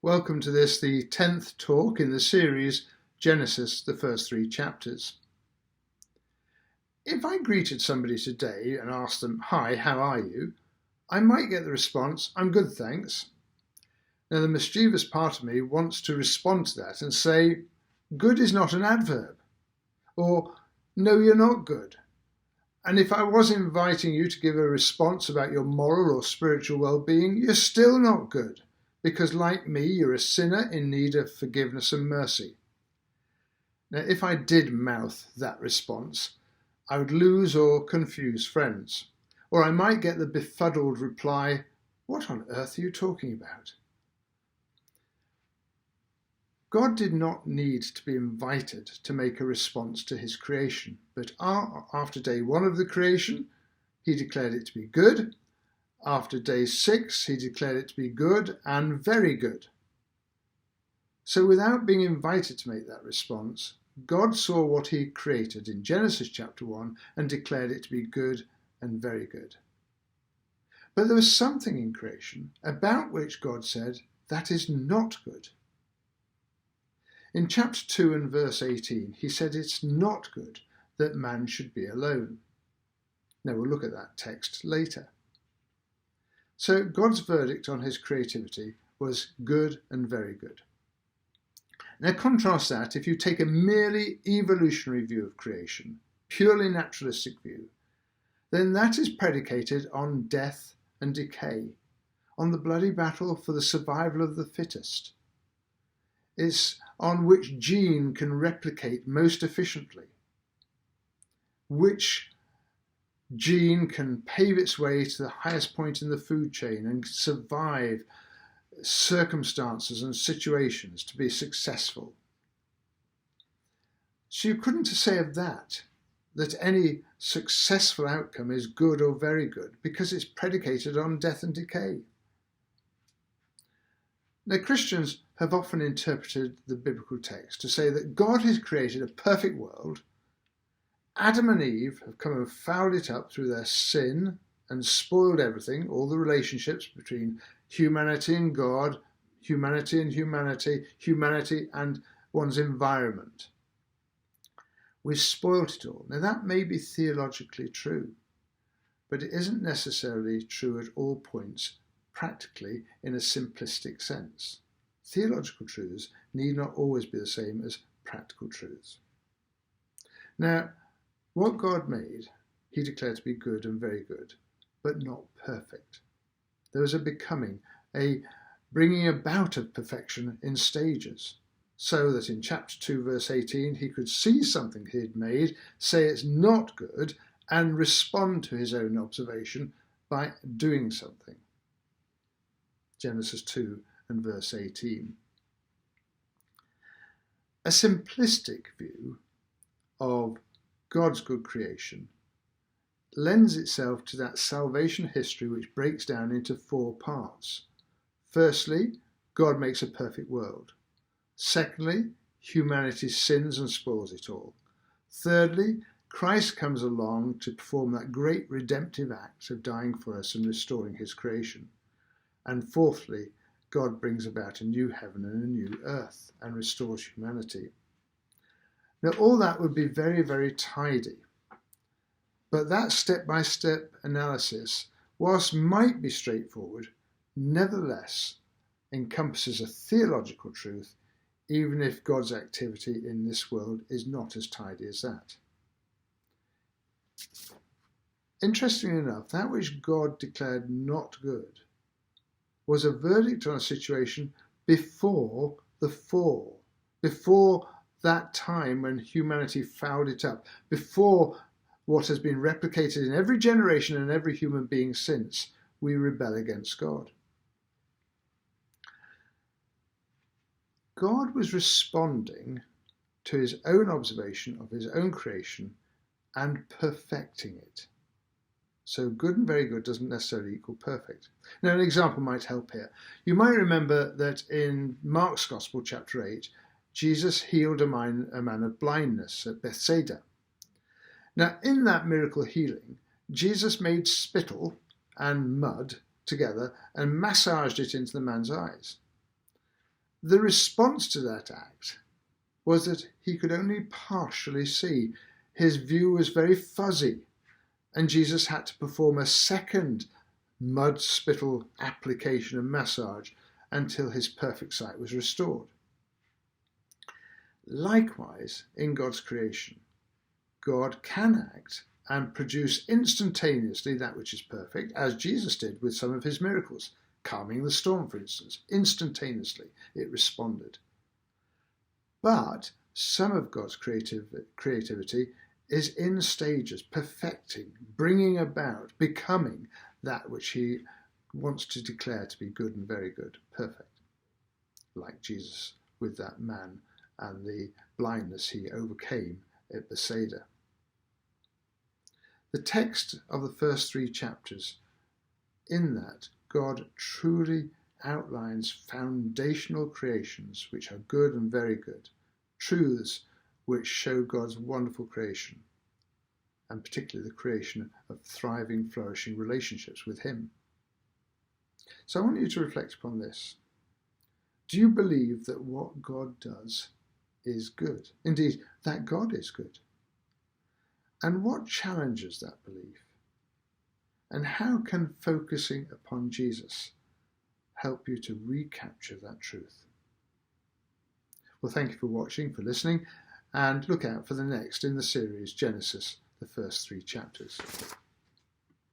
Welcome to this, the 10th talk in the series, Genesis, the first 3 chapters. If I greeted somebody today and asked them, "Hi, how are you?" I might get the response, "I'm good, thanks." Now, the mischievous part of me wants to respond to that and say, "Good is not an adverb," or "No, you're not good." And if I was inviting you to give a response about your moral or spiritual well-being, you're still not good, because like me, you're a sinner in need of forgiveness and mercy. Now, if I did mouth that response, I would lose or confuse friends, or I might get the befuddled reply, "What on earth are you talking about?" God did not need to be invited to make a response to his creation, but after day 1 of the creation, he declared it to be good. After day 6, he declared it to be good and very good. So without being invited to make that response, God saw what he created in Genesis chapter 1 and declared it to be good and very good. But there was something in creation about which God said, "That is not good." In chapter 2 and verse 18, he said it's not good that man should be alone. Now we'll look at that text later. So God's verdict on his creativity was good and very good. Now contrast that if you take a merely evolutionary view of creation, purely naturalistic view, then that is predicated on death and decay, on the bloody battle for the survival of the fittest. It's on which gene can replicate most efficiently, which gene can pave its way to the highest point in the food chain and survive circumstances and situations to be successful. So you couldn't say of that any successful outcome is good or very good, because it's predicated on death and decay. Now, Christians have often interpreted the biblical text to say that God has created a perfect world. Adam and Eve have come and fouled it up through their sin and spoiled everything, all the relationships between humanity and God, humanity and humanity, humanity and one's environment. We've spoiled it all. Now, that may be theologically true, but it isn't necessarily true at all points, practically in a simplistic sense. Theological truths need not always be the same as practical truths. Now, what God made, he declared to be good and very good, but not perfect. There was a becoming, a bringing about of perfection in stages, so that in chapter 2, verse 18, he could see something he had made, say it's not good, and respond to his own observation by doing something. Genesis 2 and verse 18. A simplistic view of God's good creation lends itself to that salvation history which breaks down into 4 parts. Firstly, God makes a perfect world. Secondly, humanity sins and spoils it all. Thirdly, Christ comes along to perform that great redemptive act of dying for us and restoring his creation. And fourthly, God brings about a new heaven and a new earth and restores humanity. Now, all that would be very, very tidy. But that step-by-step analysis, whilst might be straightforward, nevertheless encompasses a theological truth, even if God's activity in this world is not as tidy as that. Interestingly enough, that which God declared not good was a verdict on a situation before the fall, before that time when humanity fouled it up, before what has been replicated in every generation and every human being since, we rebel against God. God was responding to his own observation of his own creation and perfecting it. So good and very good doesn't necessarily equal perfect. Now, an example might help here. You might remember that in Mark's Gospel, chapter 8, Jesus healed a man of blindness at Bethsaida. Now, in that miracle healing, Jesus made spittle and mud together and massaged it into the man's eyes. The response to that act was that he could only partially see. His view was very fuzzy, and Jesus had to perform a second mud spittle application and massage until his perfect sight was restored. Likewise, in God's creation, God can act and produce instantaneously that which is perfect, as Jesus did with some of his miracles. Calming the storm, for instance, instantaneously it responded. But some of God's creativity is in stages, perfecting, bringing about, becoming that which he wants to declare to be good and very good, perfect. Like Jesus with that man and the blindness he overcame at Bethsaida. The text of the first 3 chapters, in that God truly outlines foundational creations which are good and very good, truths which show God's wonderful creation, and particularly the creation of thriving, flourishing relationships with him. So I want you to reflect upon this. Do you believe that what God does is good? Indeed, that God is good? And what challenges that belief? And how can focusing upon Jesus help you to recapture that truth? Well, thank you for watching, for listening, and look out for the next in the series, Genesis, the first 3 chapters.